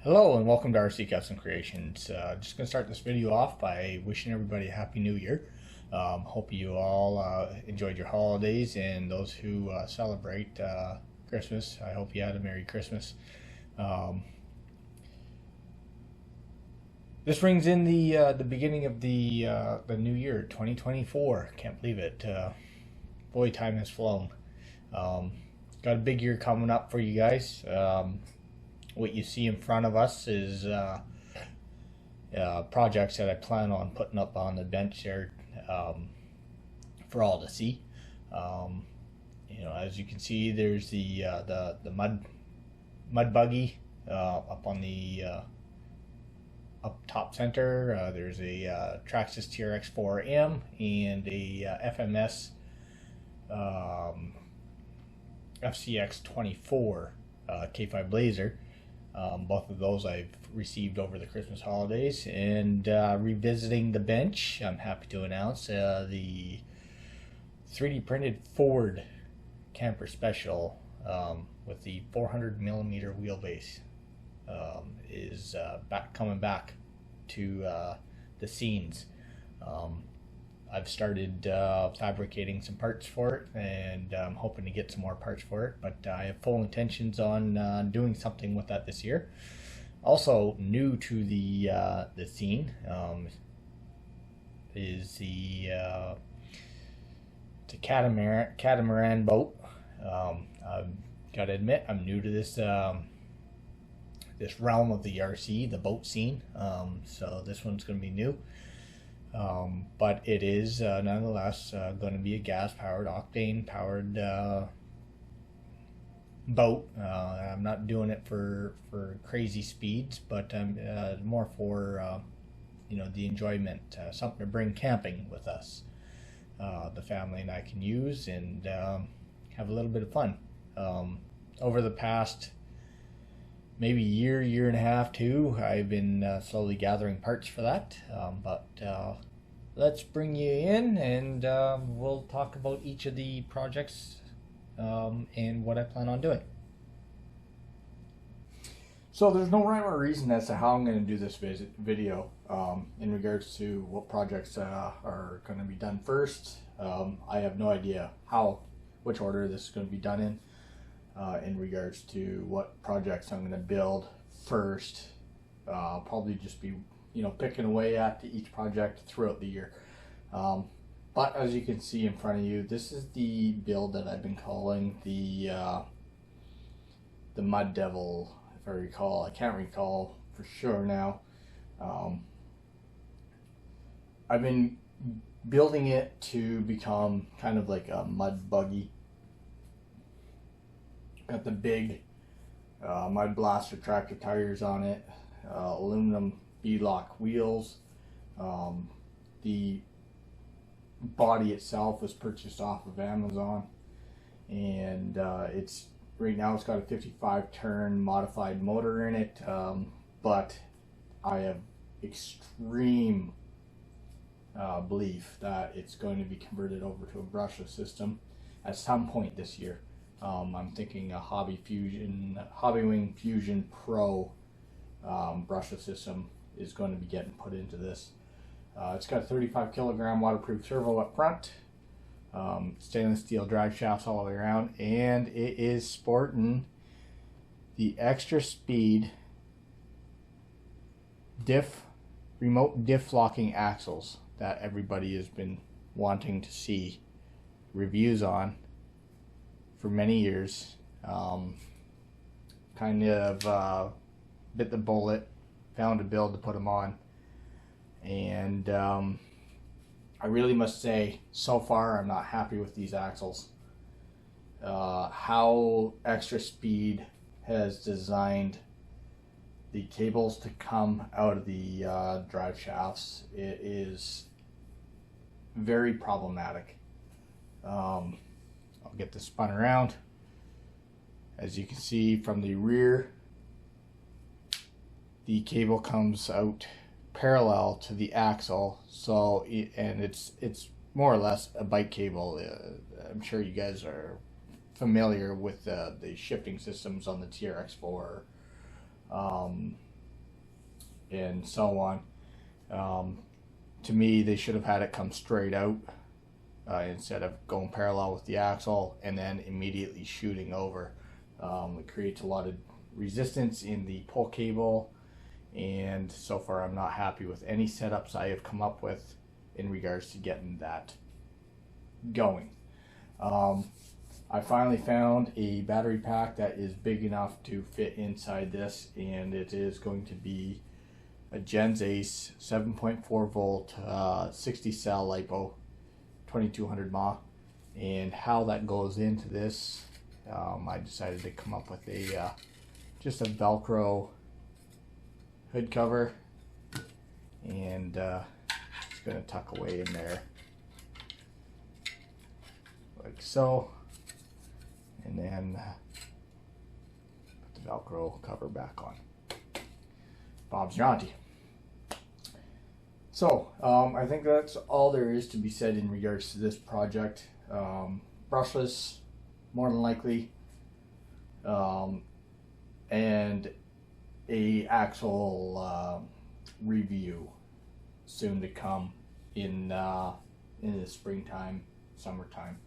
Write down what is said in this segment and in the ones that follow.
Hello and welcome to RC Custom Creations. Just going to start this video off by wishing everybody a Happy New Year. Hope you all enjoyed your holidays, and those who celebrate Christmas, I hope you had a Merry Christmas. This brings in the beginning of the new year, 2024. Can't believe it. Boy, time has flown. Got a big year coming up for you guys. What you see in front of us is projects that I plan on putting up on the bench there for all to see. As you can see, there's the mud buggy up on the up top center. There's a Traxxas TRX4M and a FMS FCX24 K5 Blazer. Both of those I've received over the Christmas holidays. And revisiting the bench, I'm happy to announce the 3D printed Ford Camper Special with the 400mm wheelbase is coming back to the scenes. I've started fabricating some parts for it, and I'm hoping to get some more parts for it, but I have full intentions on doing something with that this year. Also new to the scene is the catamaran boat. I've got to admit, I'm new to this this realm of the RC, the boat scene, so this one's going to be new. But it is nonetheless going to be a gas-powered, octane-powered boat. I'm not doing it for crazy speeds, but more for the enjoyment, something to bring camping with us. The family and I can use and have a little bit of fun. Over the past maybe year and a half too, I've been slowly gathering parts for that, but let's bring you in and we'll talk about each of the projects and what I plan on doing. So there's no rhyme or reason as to how I'm going to do this video in regards to what projects are going to be done first. I have no idea which order this is going to be done in regards to what projects I'm going to build first. I'll probably just be picking away at each project throughout the year. But as you can see in front of you, this is the build that I've been calling the Mud Devil, if I recall. I can't recall for sure now. I've been building it to become kind of like a mud buggy. Got the big Mud Blaster tractor tires on it, aluminum beadlock wheels. The body itself was purchased off of Amazon, and right now it's got a 55 turn modified motor in it, but I have extreme belief that it's going to be converted over to a brushless system at some point this year. I'm thinking a Hobbywing Fusion Pro brushless system is going to be getting put into this. It's got a 35 kilogram waterproof servo up front, stainless steel drive shafts all the way around, and it is sporting the extra speed remote diff locking axles that everybody has been wanting to see reviews on for many years. Kind of bit the bullet, found a build to put them on, and I really must say, so far I'm not happy with these axles. How Extra Speed has designed the cables to come out of the drive shafts, it is very problematic. I'll get this spun around. As you can see from the rear, the cable comes out parallel to the axle, and it's more or less a bike cable. I'm sure you guys are familiar with the shifting systems on the TRX4 and so on. To me, they should have had it come straight out instead of going parallel with the axle and then immediately shooting over. It creates a lot of resistance in the pull cable, and so far I'm not happy with any setups I have come up with in regards to getting that going. I finally found a battery pack that is big enough to fit inside this, and it is going to be a Gens Ace 7.4 volt 60 cell LiPo 2200 mAh. And how that goes into this, I decided to come up with a just a Velcro hood cover, and it's going to tuck away in there like so, and then put the Velcro cover back on. Bob's your auntie. So I think that's all there is to be said in regards to this project. Brushless, more than likely, and a actual review soon to come in the springtime, summertime.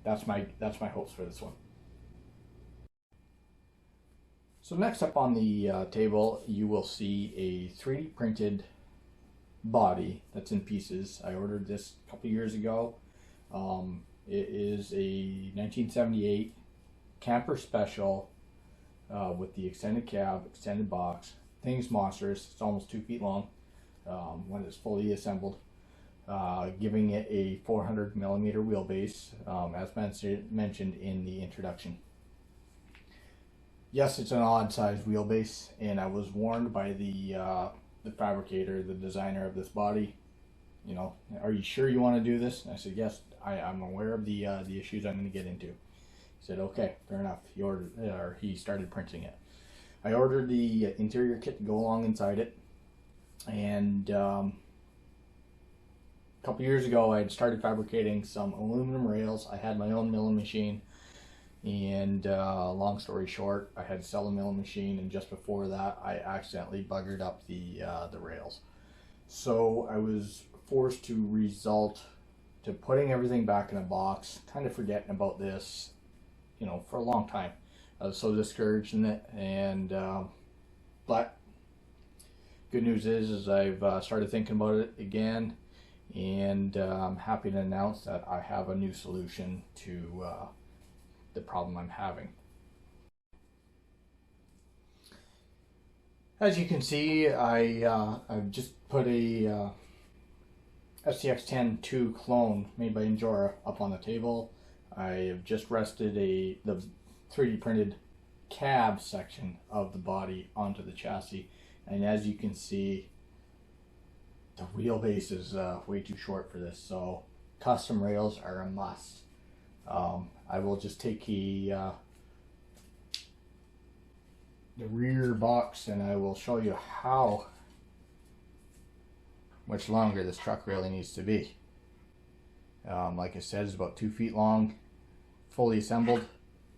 That's my hopes for this one. So next up on the table, you will see a 3D printed body that's in pieces. I ordered this a couple years ago. It is a 1978 camper special with the extended cab, extended box. Thing's monstrous. It's almost 2 feet long when it's fully assembled, giving it a 400 millimeter wheelbase, as mentioned in the introduction. Yes, it's an odd size wheelbase, and I was warned by the fabricator, the designer of this body, you know, are you sure you want to do this? And I said, yes, I'm aware of the issues I'm going to get into. He said, okay, fair enough. He started printing it. I ordered the interior kit to go along inside it, and a couple years ago I had started fabricating some aluminum rails. I had my own milling machine, and long story short, I had to sell the milling machine, and just before that I accidentally buggered up the rails. So I was forced to resort to putting everything back in a box, kind of forgetting about this, you know, for a long time. I was so discouraged in it, and but good news is I've started thinking about it again, and I'm happy to announce that I have a new solution to the problem I'm having. As you can see, I've just put a STX-10-2 clone made by Injora up on the table. I have just rested the 3D printed cab section of the body onto the chassis, and as you can see, the wheelbase is way too short for this, so custom rails are a must. I will just take the rear box and I will show you how much longer this truck really needs to be. Like I said, it's about 2 feet long, fully assembled,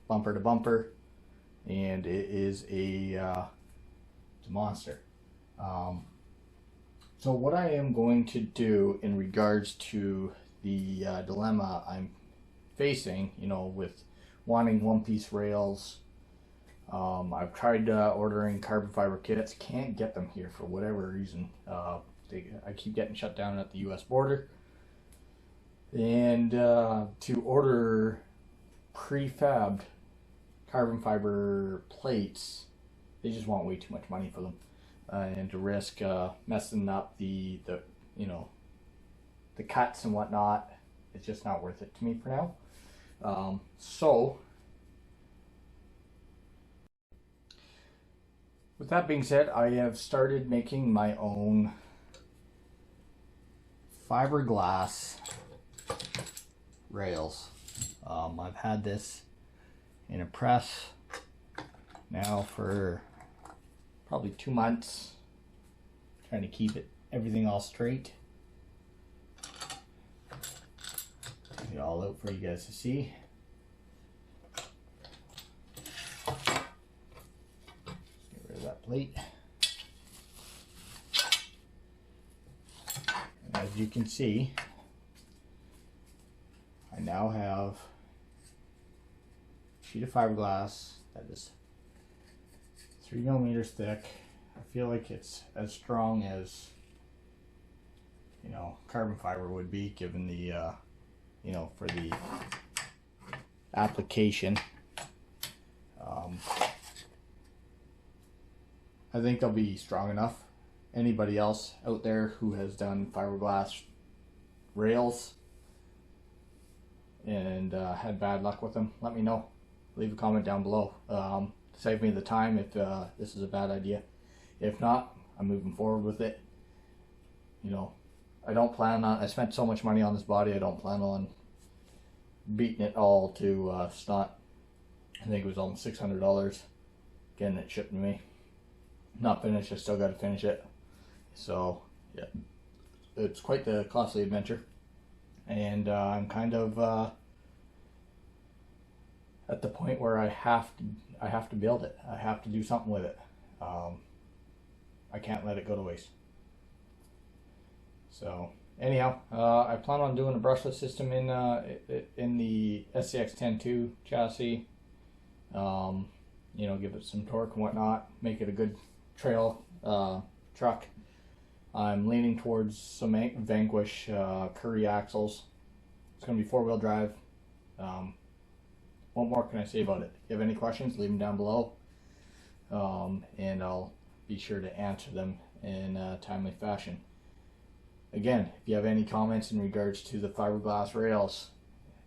bumper to bumper, and it is it's a monster. So what I am going to do in regards to the dilemma I'm facing, you know, with wanting one-piece rails, I've tried ordering carbon fiber kits, can't get them here for whatever reason. I keep getting shut down at the US border, and to order prefabbed carbon fiber plates, they just want way too much money for them, and to risk messing up the you know, the cuts and whatnot, it's just not worth it to me for now. So with that being said, I have started making my own fiberglass rails. I've had this in a press now for probably 2 months, trying to keep everything all straight. Take it all out for you guys to see. Get rid of that plate. And as you can see, I now have a sheet of fiberglass that is 3 millimeters thick. I feel like it's as strong as, you know, carbon fiber would be, given the you know, for the application. I think they'll be strong enough. Anybody else out there who has done fiberglass rails and had bad luck with them, let me know. Leave a comment down below. Save me the time if this is a bad idea. If not, I'm moving forward with it. You know, I don't plan on, I spent so much money on this body, I don't plan on beating it all to snot. I think it was almost $600 getting it shipped to me. Not finished, I still got to finish it. So yeah, it's quite the costly adventure, and I'm kind of at the point where I have to build it. I have to do something with it. I can't let it go to waste. So anyhow, I plan on doing a brushless system in the SCX 10.2 chassis. You know, give it some torque and whatnot, make it a good trail truck. I'm leaning towards some Vanquish Curry axles. It's going to be 4-wheel drive. What more can I say about it? If you have any questions, leave them down below, and I'll be sure to answer them in a timely fashion. Again, if you have any comments in regards to the fiberglass rails,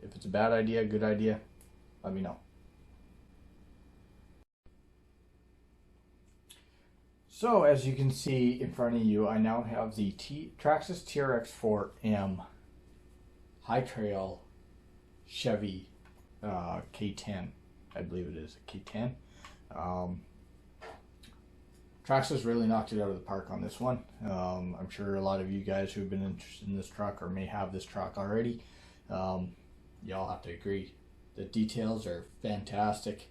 if it's a bad idea, good idea, let me know. So as you can see in front of you, I now have the Traxxas TRX4M High Trail Chevy K10. I believe it is a K10. Traxxas really knocked it out of the park on this one. I'm sure a lot of you guys who've been interested in this truck or may have this truck already, y'all have to agree. The details are fantastic.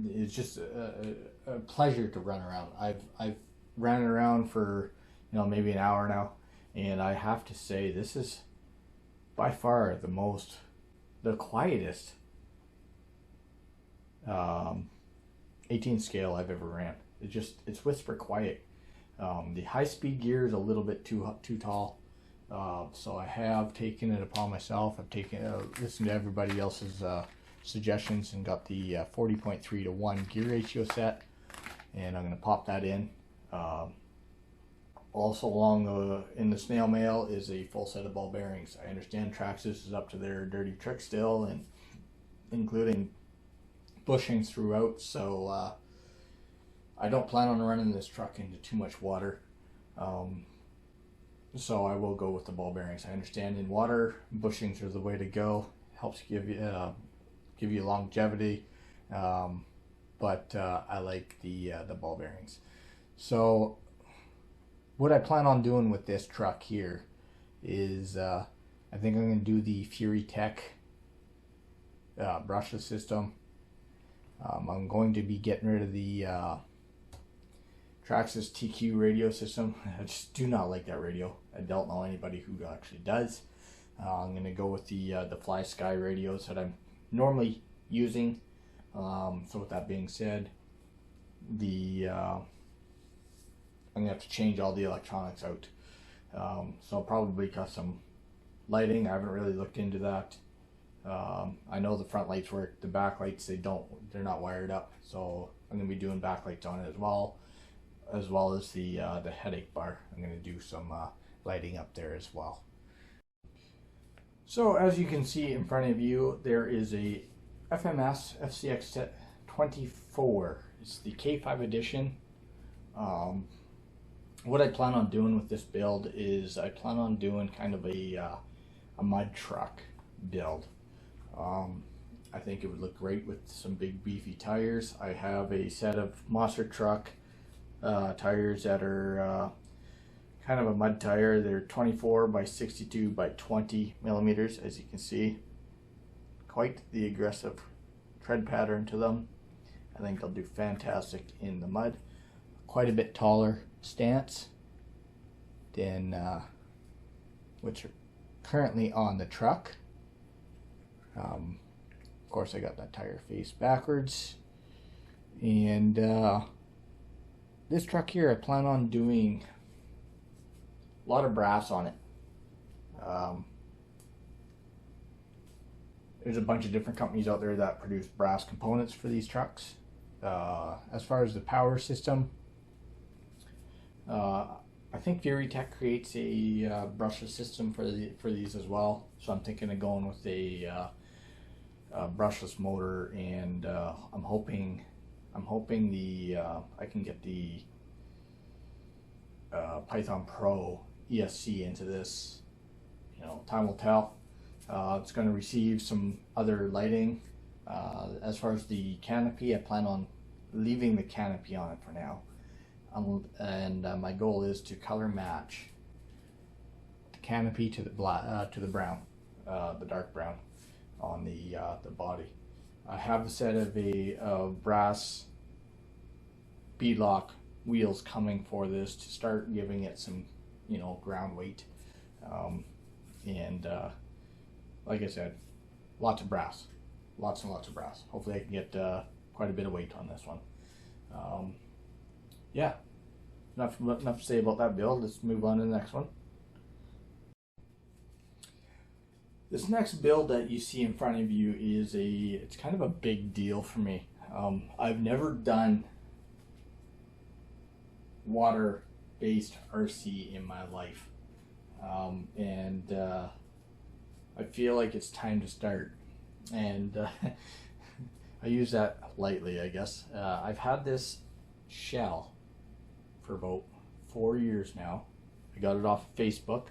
It's just a pleasure to run around. I've ran around for, you know, maybe an hour now, and I have to say this is by far the quietest 18 scale I've ever ran. It's whisper quiet. The high speed gear is a little bit too tall, so I have taken it upon myself. I've listened to everybody else's suggestions and got the 40.3 to 1 gear ratio set, and I'm going to pop that in. Also along in the snail mail is a full set of ball bearings. I understand Traxxas is up to their dirty trick still, and including bushings throughout, so I don't plan on running this truck into too much water, so I will go with the ball bearings. I understand in water bushings are the way to go. Helps give you longevity, but I like the ball bearings. So what I plan on doing with this truck here is I think I'm going to do the Fury Tech brushless system. I'm going to be getting rid of the Traxxas TQ radio system. I just do not like that radio. I don't know anybody who actually does. I'm going to go with the Fly Sky radios that I'm normally using. So with that being said, I'm going to have to change all the electronics out. So I'll probably custom lighting. I haven't really looked into that. I know the front lights work. The back lights, they're not wired up, so I'm going to be doing backlights on it as well as the headache bar. I'm going to do some lighting up there as well. So as you can see in front of you, there is a FMS FCX 24. It's the K5 edition. What I plan on doing with this build is I plan on doing kind of a mud truck build. I think it would look great with some big beefy tires. I have a set of monster truck tires that are kind of a mud tire. They're 24 by 62 by 20 millimeters, as you can see. Quite the aggressive tread pattern to them. I think they'll do fantastic in the mud. Quite a bit taller stance than which are currently on the truck. Of course, I got that tire face backwards. And this truck here, I plan on doing a lot of brass on it. There's a bunch of different companies out there that produce brass components for these trucks. As far as the power system, I think VeryTech creates a brushless system for these as well. So I'm thinking of going with a brushless motor, and I'm hoping I can get the Python Pro ESC into this. You know, time will tell. It's going to receive some other lighting. As far as the canopy, I plan on leaving the canopy on it for now. And my goal is to color match the canopy to the black, to the brown, the dark brown on the body. I have a set of brass beadlock wheels coming for this to start giving it some, you know, ground weight. Like I said, lots of brass, lots and lots of brass. Hopefully I can get quite a bit of weight on this one. Yeah, enough to say about that build. Let's move on to the next one. This next build that you see in front of you is it's kind of a big deal for me. I've never done water-based RC in my life, and I feel like it's time to start. And I use that lightly, I guess. I've had this shell for about 4 years now. I got it off Facebook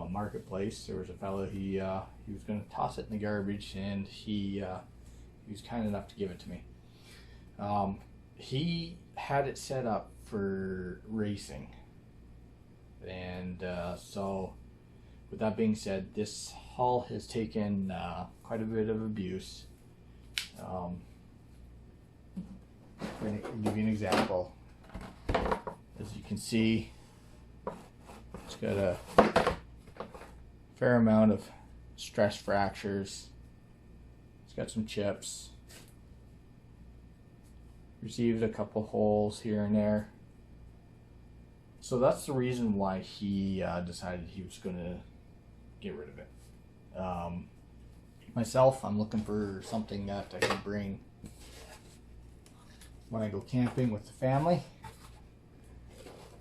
Marketplace. There was a fellow, he was going to toss it in the garbage, and he was kind enough to give it to me. He had it set up for racing, and so with that being said, this hull has taken quite a bit of abuse. I'm going to give you an example. As you can see, it's got a fair amount of stress fractures. It's got some chips. Received a couple holes here and there. So that's the reason why he decided he was going to get rid of it. Myself, I'm looking for something that I can bring when I go camping with the family,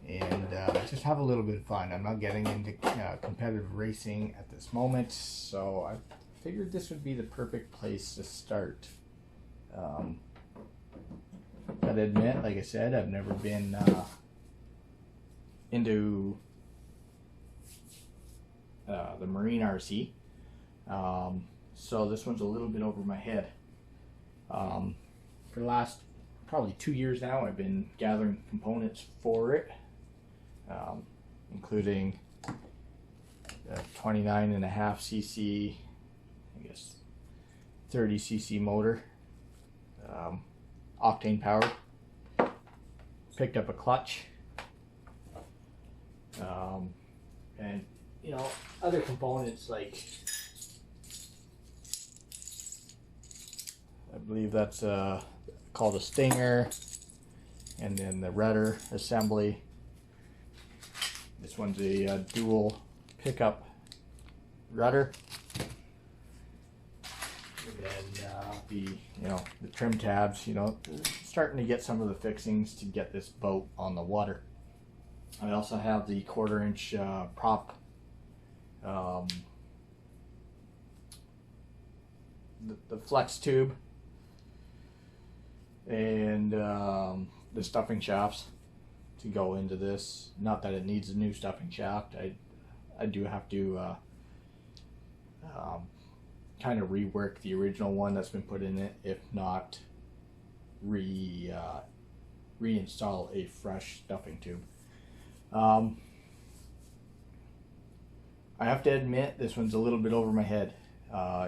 and just have a little bit of fun. I'm not getting into competitive racing at this moment, so I figured this would be the perfect place to start. Gotta admit, like I said, I've never been into the marine RC, so this one's a little bit over my head. For the last probably 2 years now, I've been gathering components for it, including a 29.5 cc, I guess 30 cc motor, octane powered. Picked up a clutch, and you know, other components like, I believe that's called a stinger, and then the rudder assembly. This one's a dual pickup rudder, and then the trim tabs. You know, starting to get some of the fixings to get this boat on the water. I also have the 1/4 inch prop, the flex tube, and the stuffing shafts to go into this. Not that it needs a new stuffing shaft. I do have to kind of rework the original one that's been put in it, if not reinstall a fresh stuffing tube. I have to admit, this one's a little bit over my head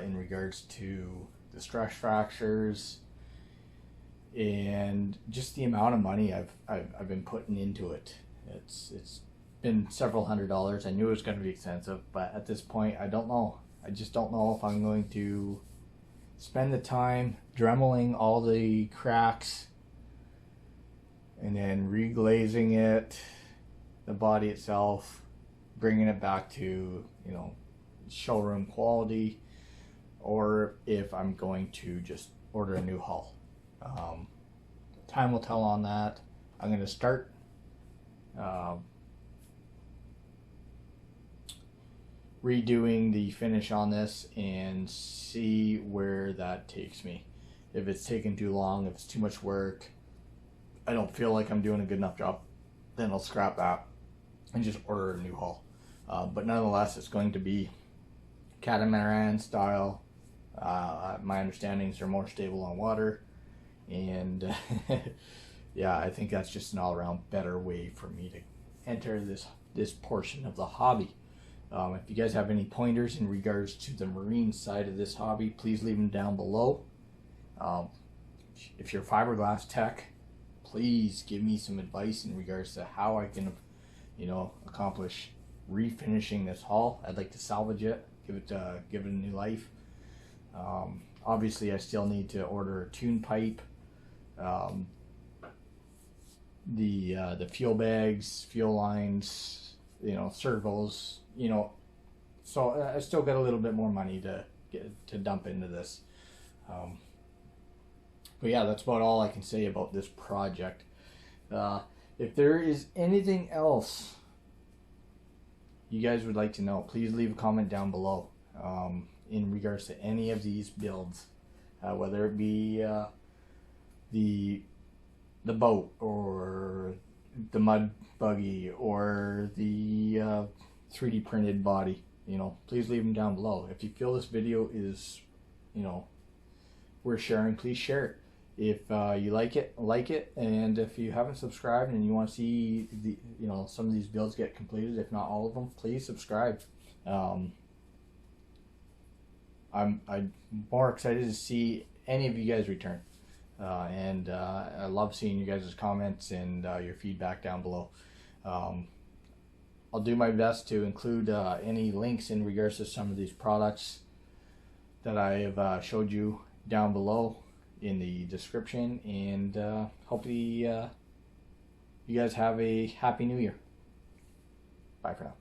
in regards to the stress fractures and just the amount of money I've been putting into it. It's been several $100s. I knew it was going to be expensive, but at this point, I don't know. I just don't know if I'm going to spend the time dremeling all the cracks and then reglazing it, the body itself, bringing it back to, you know, showroom quality, or if I'm going to just order a new hull. Time will tell on that. I'm going to start redoing the finish on this and see where that takes me. If it's taking too long, if it's too much work, I don't feel like I'm doing a good enough job, then I'll scrap that and just order a new hull. But nonetheless, it's going to be catamaran style. My understandings are more stable on water, and yeah, I think that's just an all-around better way for me to enter this portion of the hobby. If you guys have any pointers in regards to the marine side of this hobby, please leave them down below. If you're a fiberglass tech, please give me some advice in regards to how I can, you know, accomplish refinishing this hull. I'd like to salvage it, give it a new life. Obviously, I still need to order a tune pipe, the fuel bags, fuel lines, you know, circles, you know. So I still got a little bit more money to dump into this. But yeah, that's about all I can say about this project. If there is anything else you guys would like to know, please leave a comment down below in regards to any of these builds, whether it be the boat or the mud buggy or the 3D printed body. You know, please leave them down below. If you feel this video is, you know, worth sharing, please share it. If you like it, and if you haven't subscribed and you want to see the, you know, some of these builds get completed, if not all of them, please subscribe. I'm more excited to see any of you guys return, and I love seeing you guys' comments and your feedback down below. I'll do my best to include any links in regards to some of these products that I have showed you down below in the description, and hopefully you guys have a happy new year. Bye for now.